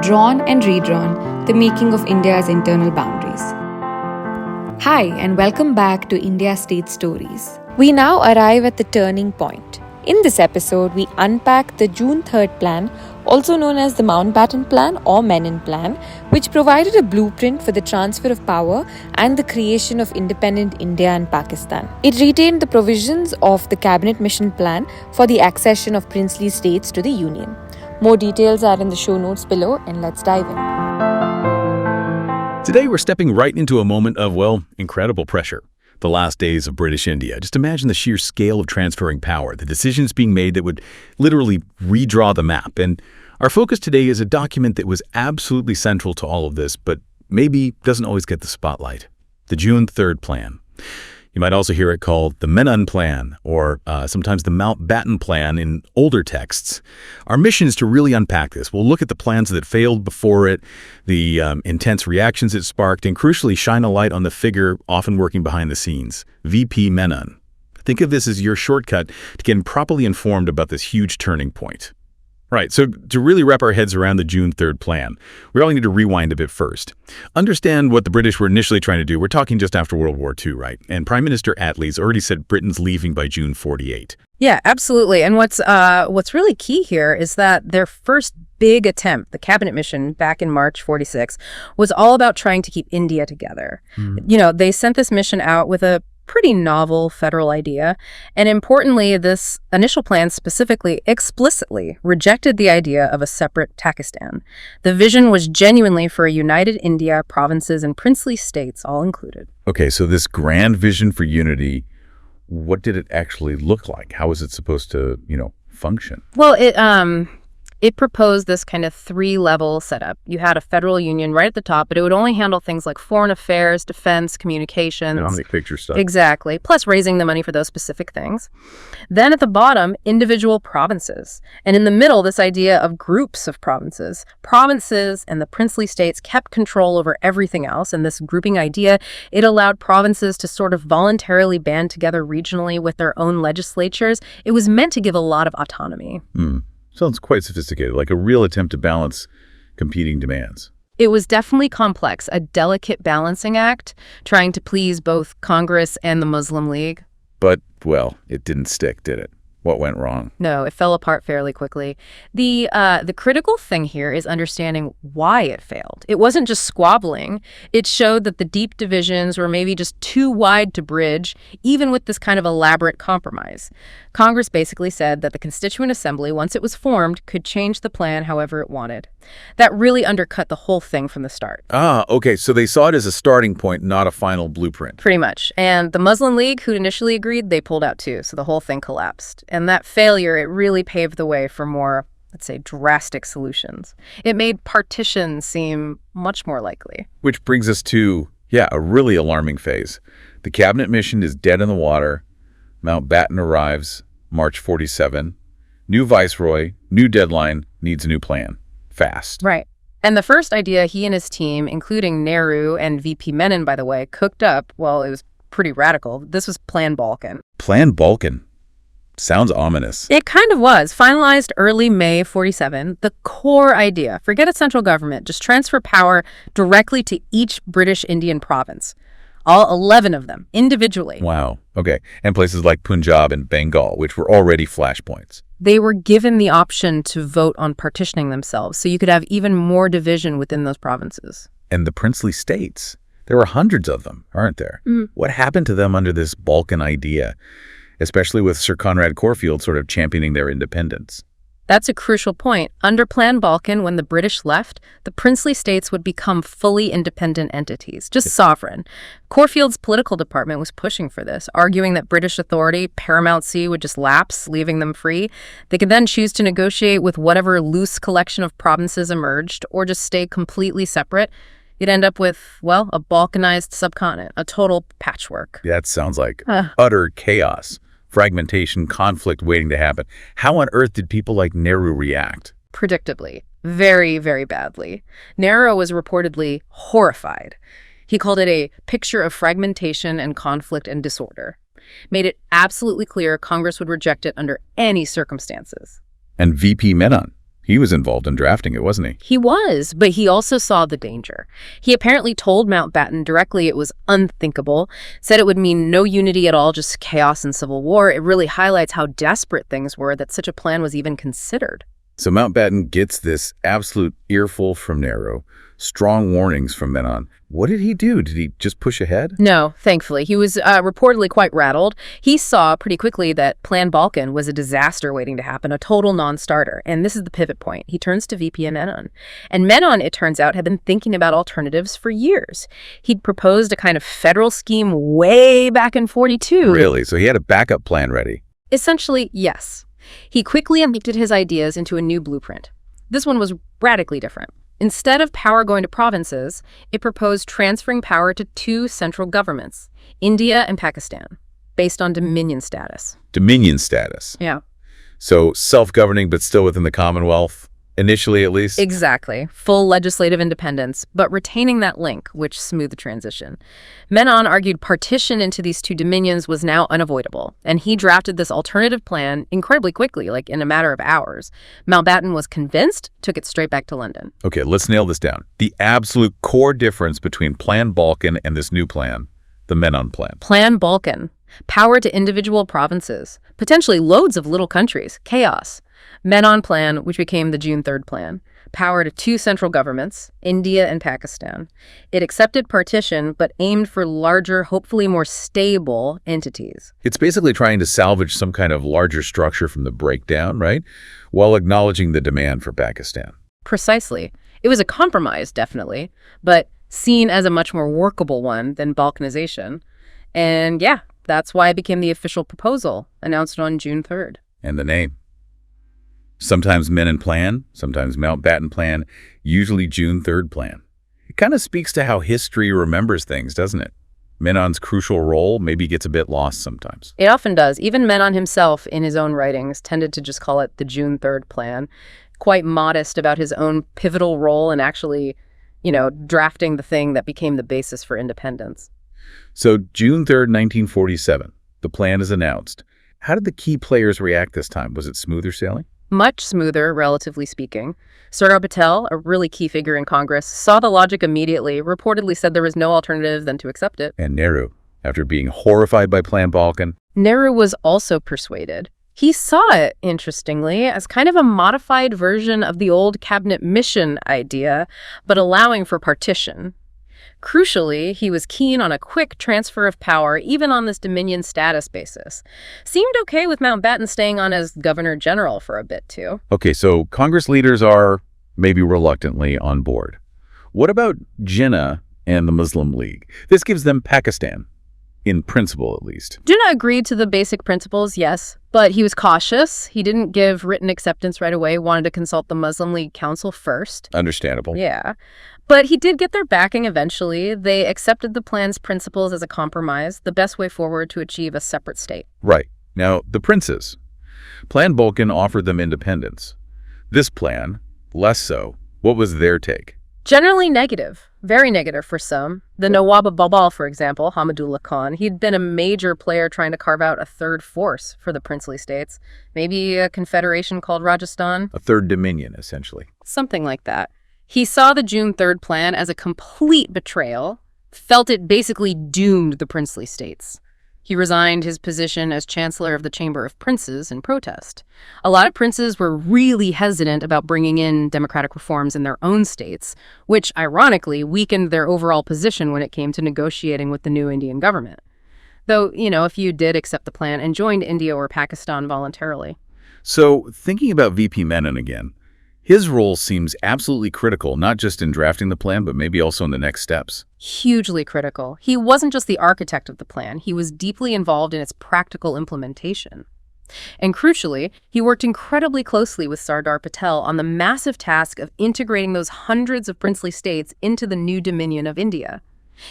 Drawn and Redrawn, the making of India's internal boundaries. Hi, and welcome back to India State Stories. We now arrive at the turning point. In this episode, we unpack the June 3rd Plan, also known as the Mountbatten Plan or Menon Plan, which provided a blueprint for the transfer of power and the creation of independent India and Pakistan. It retained the provisions of the Cabinet Mission Plan for the accession of princely states to the Union. More details are in the show notes below, and let's dive in. Today, we're stepping right into a moment of, incredible pressure. The last days of British India. Just imagine the sheer scale of transferring power, the decisions being made that would literally redraw the map. And our focus today is a document that was absolutely central to all of this, but maybe doesn't always get the spotlight. The June 3rd Plan. You might also hear it called the Menon Plan, or sometimes the Mountbatten Plan in older texts. Our mission is to really unpack this. We'll look at the plans that failed before it, the intense reactions it sparked, and crucially shine a light on the figure often working behind the scenes, VP Menon. Think of this as your shortcut to getting properly informed about this huge turning point. Right, so to really wrap our heads around the June 3rd Plan, we all need to rewind a bit first. Understand what the British were initially trying to do. We're talking just after World War II, right? And Prime Minister Attlee's already said Britain's leaving by June 48. Yeah, absolutely. And what's really key here is that their first big attempt, the cabinet mission back in March 46, was all about trying to keep India together. They sent this mission out with a pretty novel federal idea. And importantly, this initial plan specifically explicitly rejected the idea of a separate Pakistan. The vision was genuinely for a united India, provinces and princely states all included. Okay, so this grand vision for unity, what did it actually look like? How was it supposed to, function? Well, it proposed this kind of three-level setup. You had a federal union right at the top, but it would only handle things like foreign affairs, defense, communications. Economic picture stuff. Exactly, plus raising the money for those specific things. Then at the bottom, individual provinces. And in the middle, this idea of groups of provinces. Provinces and the princely states kept control over everything else, and this grouping idea, it allowed provinces to sort of voluntarily band together regionally with their own legislatures. It was meant to give a lot of autonomy. Sounds quite sophisticated, like a real attempt to balance competing demands. It was definitely complex, a delicate balancing act, trying to please both Congress and the Muslim League. But, it didn't stick, did it? What went wrong? No, it fell apart fairly quickly. The critical thing here is understanding why it failed. It wasn't just squabbling. It showed that the deep divisions were maybe just too wide to bridge, even with this kind of elaborate compromise. Congress basically said that the Constituent Assembly, once it was formed, could change the plan however it wanted. That really undercut the whole thing from the start. Okay, so they saw it as a starting point, not a final blueprint. Pretty much. And the Muslim League, who'd initially agreed, they pulled out too, so the whole thing collapsed. And that failure, it really paved the way for more, let's say, drastic solutions. It made partition seem much more likely. Which brings us to, a really alarming phase. The cabinet mission is dead in the water. Mountbatten arrives, March 47. New viceroy, new deadline, needs a new plan. Fast. Right. And the first idea he and his team, including Nehru and VP Menon, by the way, cooked up, it was pretty radical. This was Plan Balkan. Plan Balkan? Sounds ominous. It kind of was. Finalized early May 47, the core idea, forget a central government, just transfer power directly to each British Indian province. All 11 of them, individually. Wow. Okay. And places like Punjab and Bengal, which were already flashpoints. They were given the option to vote on partitioning themselves, so you could have even more division within those provinces. And the princely states, there were hundreds of them, aren't there? What happened to them under this Balkan idea, especially with Sir Conrad Corfield sort of championing their independence? That's a crucial point. Under Plan Balkan, when the British left, the princely states would become fully independent entities, just sovereign. Corfield's political department was pushing for this, arguing that British authority, paramountcy, would just lapse, leaving them free. They could then choose to negotiate with whatever loose collection of provinces emerged, or just stay completely separate. You'd end up with, a balkanized subcontinent, a total patchwork. That sounds like utter chaos. Fragmentation, conflict waiting to happen. How on earth did people like Nehru react? Predictably. Very, very badly. Nehru was reportedly horrified. He called it a picture of fragmentation and conflict and disorder. Made it absolutely clear Congress would reject it under any circumstances. And VP Menon, He was involved in drafting it, wasn't he? He was, but he also saw the danger. He apparently told Mountbatten directly it was unthinkable, said it would mean no unity at all, just chaos and civil war. It really highlights how desperate things were that such a plan was even considered. So Mountbatten gets this absolute earful from Nehru, strong warnings from Menon. What did he do? Did he just push ahead? No, thankfully. He was reportedly quite rattled. He saw pretty quickly that Plan Balkan was a disaster waiting to happen, a total non-starter. And this is the pivot point. He turns to VP Menon. And Menon, it turns out, had been thinking about alternatives for years. He'd proposed a kind of federal scheme way back in 42. Really? So he had a backup plan ready? Essentially, yes. He quickly implemented his ideas into a new blueprint. This one was radically different. Instead of power going to provinces, it proposed transferring power to two central governments, India and Pakistan, based on dominion status. Dominion status? Yeah. So self-governing but still within the Commonwealth, initially at least? Exactly. Full legislative independence, but retaining that link, which smoothed the transition. Menon argued partition into these two dominions was now unavoidable, and he drafted this alternative plan incredibly quickly, like in a matter of hours. Mountbatten was convinced, took it straight back to London. Okay, let's nail this down. The absolute core difference between Plan Balkan and this new plan, the Menon Plan. Plan Balkan. Power to individual provinces. Potentially loads of little countries. Chaos. Menon Plan, which became the June 3rd Plan. Power to two central governments, India and Pakistan. It accepted partition, but aimed for larger, hopefully more stable entities. It's basically trying to salvage some kind of larger structure from the breakdown, right? While acknowledging the demand for Pakistan. Precisely. It was a compromise, definitely, but seen as a much more workable one than Balkanization. And yeah, that's why it became the official proposal, announced on June 3rd. And the name. Sometimes Menon Plan, sometimes Mountbatten Plan, usually June 3rd Plan. It kind of speaks to how history remembers things, doesn't it? Menon's crucial role maybe gets a bit lost sometimes. It often does. Even Menon himself, in his own writings, tended to just call it the June 3rd Plan, quite modest about his own pivotal role in actually, drafting the thing that became the basis for independence. So June 3rd, 1947, the plan is announced. How did the key players react this time? Was it smoother sailing? Much smoother, relatively speaking. Sardar Patel, a really key figure in Congress, saw the logic immediately, reportedly said there was no alternative than to accept it. And Nehru, after being horrified by Plan Balkan? Nehru was also persuaded. He saw it, interestingly, as kind of a modified version of the old cabinet mission idea, but allowing for partition. Crucially, he was keen on a quick transfer of power, even on this Dominion status basis. Seemed okay with Mountbatten staying on as Governor General for a bit, too. Okay, so Congress leaders are, maybe reluctantly, on board. What about Jinnah and the Muslim League? This gives them Pakistan, in principle at least. Jinnah agreed to the basic principles, yes, but he was cautious. He didn't give written acceptance right away, wanted to consult the Muslim League Council first. Understandable. Yeah. But he did get their backing eventually. They accepted the plan's principles as a compromise, the best way forward to achieve a separate state. Right. Now, the princes. Plan Balkan offered them independence. This plan, less so. What was their take? Generally negative. Very negative for some. The Nawab of Babal, for example, Hamadullah Khan, he'd been a major player trying to carve out a third force for the princely states. Maybe a confederation called Rajasthan. A third dominion, essentially. Something like that. He saw the June 3rd Plan as a complete betrayal, felt it basically doomed the princely states. He resigned his position as Chancellor of the Chamber of Princes in protest. A lot of princes were really hesitant about bringing in democratic reforms in their own states, which ironically weakened their overall position when it came to negotiating with the new Indian government. Though, a few did accept the plan and joined India or Pakistan voluntarily. So, thinking about VP Menon again, his role seems absolutely critical, not just in drafting the plan, but maybe also in the next steps. Hugely critical. He wasn't just the architect of the plan. He was deeply involved in its practical implementation. And crucially, he worked incredibly closely with Sardar Patel on the massive task of integrating those hundreds of princely states into the new dominion of India.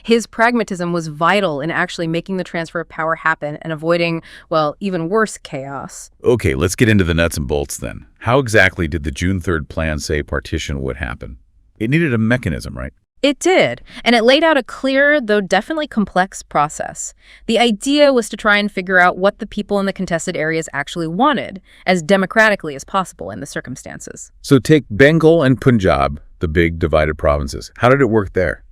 His pragmatism was vital in actually making the transfer of power happen and avoiding, well, even worse chaos. Okay, let's get into the nuts and bolts then. How exactly did the June 3rd Plan say partition would happen? It needed a mechanism, right? It did, and it laid out a clear, though definitely complex process. The idea was to try and figure out what the people in the contested areas actually wanted, as democratically as possible in the circumstances. So take Bengal and Punjab, the big divided provinces. How did it work there?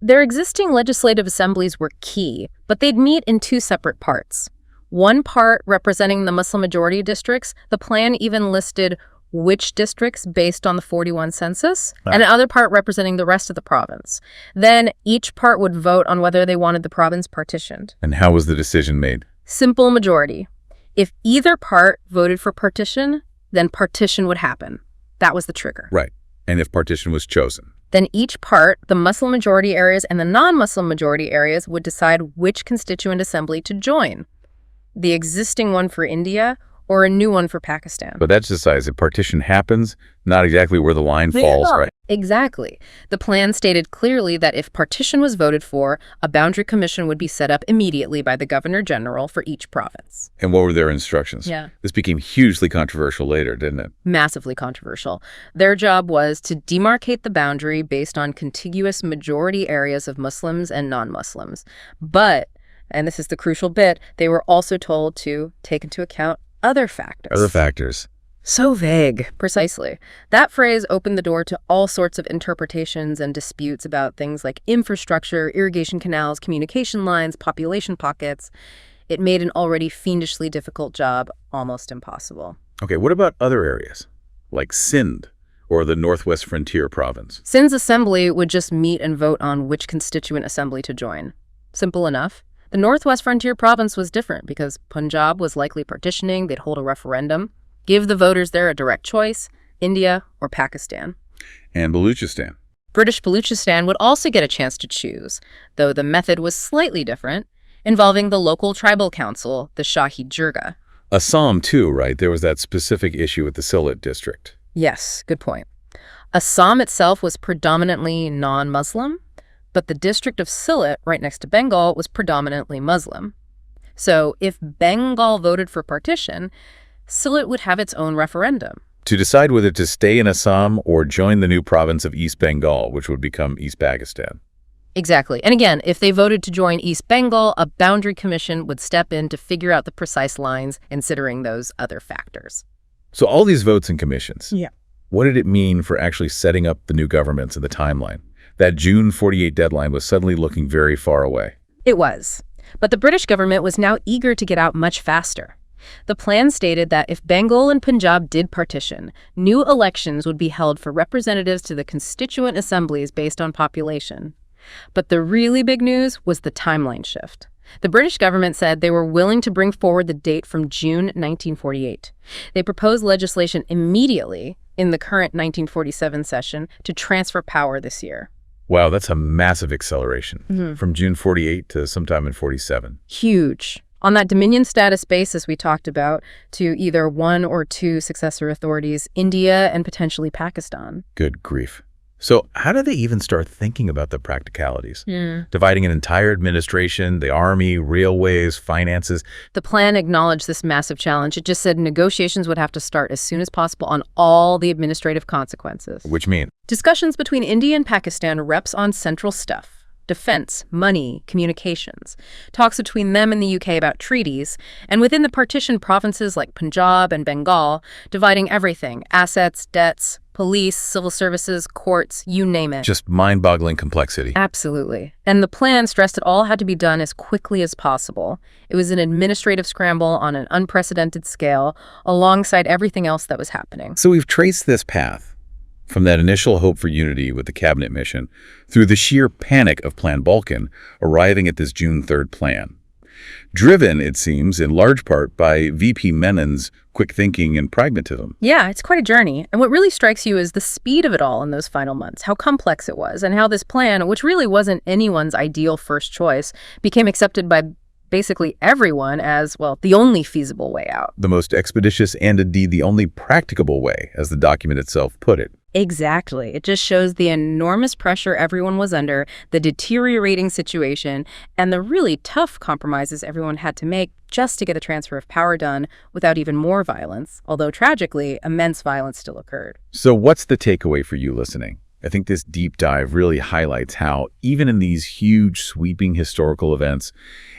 Their existing legislative assemblies were key, but they'd meet in two separate parts. One part representing the Muslim majority districts, the plan even listed which districts based on the 41 census, and the other part representing the rest of the province. Then each part would vote on whether they wanted the province partitioned. And how was the decision made? Simple majority. If either part voted for partition, then partition would happen. That was the trigger. Right. And if partition was chosen? Then each part, the Muslim majority areas and the non-Muslim majority areas, would decide which constituent assembly to join. The existing one for India or a new one for Pakistan. But that decides if partition happens, not exactly where the line falls, right? Exactly. The plan stated clearly that if partition was voted for, a boundary commission would be set up immediately by the Governor General for each province. And what were their instructions? Yeah. This became hugely controversial later, didn't it? Massively controversial. Their job was to demarcate the boundary based on contiguous majority areas of Muslims and non-Muslims. But, and this is the crucial bit, they were also told to take into account other factors. Other factors. So vague. Precisely. That phrase opened the door to all sorts of interpretations and disputes about things like infrastructure, irrigation canals, communication lines, population pockets. It made an already fiendishly difficult job almost impossible. Okay, what about other areas, like Sindh or the Northwest Frontier Province? Sindh's assembly would just meet and vote on which constituent assembly to join. Simple enough. The Northwest Frontier Province was different because Punjab was likely partitioning. They'd hold a referendum, give the voters there a direct choice, India or Pakistan. And Baluchistan. British Baluchistan would also get a chance to choose, though the method was slightly different, involving the local tribal council, the Shahi Jirga. Assam, too, right? There was that specific issue with the Sylhet district. Yes, good point. Assam itself was predominantly non-Muslim, but the district of Sylhet, right next to Bengal, was predominantly Muslim. So if Bengal voted for partition, Sylhet would have its own referendum. To decide whether to stay in Assam or join the new province of East Bengal, which would become East Pakistan. Exactly. And again, if they voted to join East Bengal, a boundary commission would step in to figure out the precise lines, considering those other factors. So all these votes and commissions. Yeah. What did it mean for actually setting up the new governments and the timeline? That June 48 deadline was suddenly looking very far away. It was. But the British government was now eager to get out much faster. The plan stated that if Bengal and Punjab did partition, new elections would be held for representatives to the constituent assemblies based on population. But the really big news was the timeline shift. The British government said they were willing to bring forward the date from June 1948. They proposed legislation immediately in the current 1947 session to transfer power this year. Wow, that's a massive acceleration from June 48 to sometime in 47. Huge. On that dominion status basis we talked about, to either one or two successor authorities, India and potentially Pakistan. Good grief. So how did they even start thinking about the practicalities? Dividing an entire administration, the army, railways, finances. The plan acknowledged this massive challenge. It just said negotiations would have to start as soon as possible on all the administrative consequences. Which mean? Discussions between India and Pakistan reps on central stuff. Defense, money, communications. Talks between them and the UK about treaties, and within the partitioned provinces like Punjab and Bengal, dividing everything, assets, debts, police, civil services, courts, you name it. Just mind-boggling complexity. Absolutely. And the plan stressed it all had to be done as quickly as possible. It was an administrative scramble on an unprecedented scale, alongside everything else that was happening. So we've traced this path from that initial hope for unity with the cabinet mission through the sheer panic of Plan Balkan arriving at this June 3rd plan. Driven, it seems, in large part by VP Menon's quick thinking and pragmatism. Yeah, it's quite a journey. And what really strikes you is the speed of it all in those final months, how complex it was, and how this plan, which really wasn't anyone's ideal first choice, became accepted by basically everyone as, well, the only feasible way out. The most expeditious and indeed the only practicable way, as the document itself put it. Exactly. It just shows the enormous pressure everyone was under, the deteriorating situation, and the really tough compromises everyone had to make just to get a transfer of power done without even more violence, although tragically, immense violence still occurred. So what's the takeaway for you listening? I think this deep dive really highlights how, even in these huge, sweeping historical events,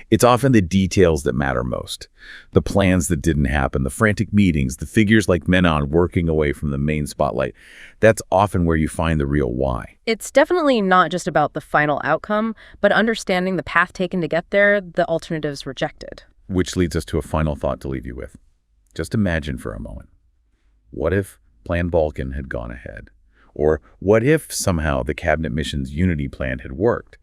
it's often the details that matter most. The plans that didn't happen, the frantic meetings, the figures like Menon working away from the main spotlight. That's often where you find the real why. It's definitely not just about the final outcome, but understanding the path taken to get there, the alternatives rejected. Which leads us to a final thought to leave you with. Just imagine for a moment. What if Plan Balkan had gone ahead? Or what if somehow the cabinet mission's unity plan had worked?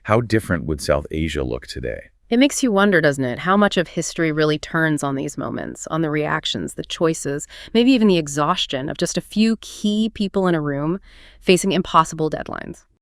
How different would South Asia look today? It makes you wonder, doesn't it, how much of history really turns on these moments, on the reactions, the choices, maybe even the exhaustion of just a few key people in a room facing impossible deadlines.